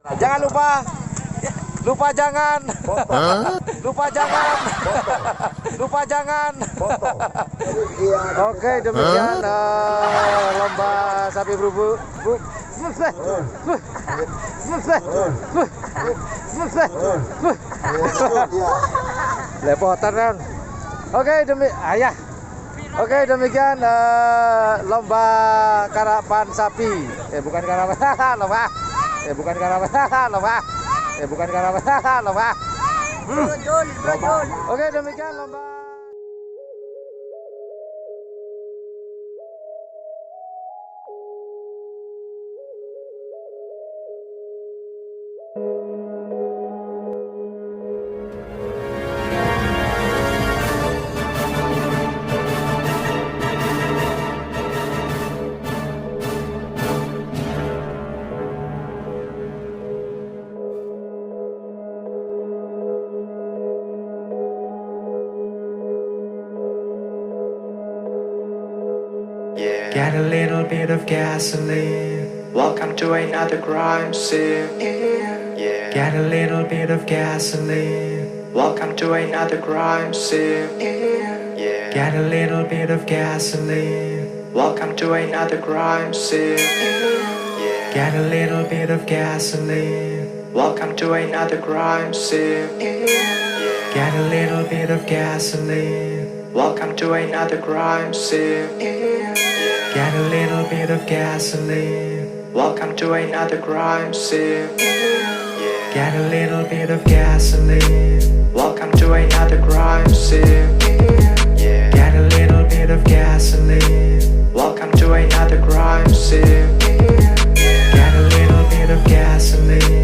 Jangan lupa jangan lupa jangan. Oke, demikian lomba sapi berubah. Belepotan kan. Oke, demikian lomba karapan sapi. Bukan karapan lomba. Bukan karapan lomba. Brujul. Oke, demikian lomba. Get a little bit of gasoline. Welcome to another crime scene. Yeah. Get a little bit of gasoline. Welcome to another crime scene. Yeah. Get a little bit of gasoline. Welcome to another crime scene. Yeah. Get a little bit of gasoline. Welcome to another crime scene. Yeah. Get a little bit of gasoline. Welcome to another crime scene. Get a little bit of gasoline. Welcome to another crime scene. Get a little bit of gasoline. Welcome to another crime scene. Get a little bit of gasoline. Welcome to another crime scene. Get a little bit of gasoline.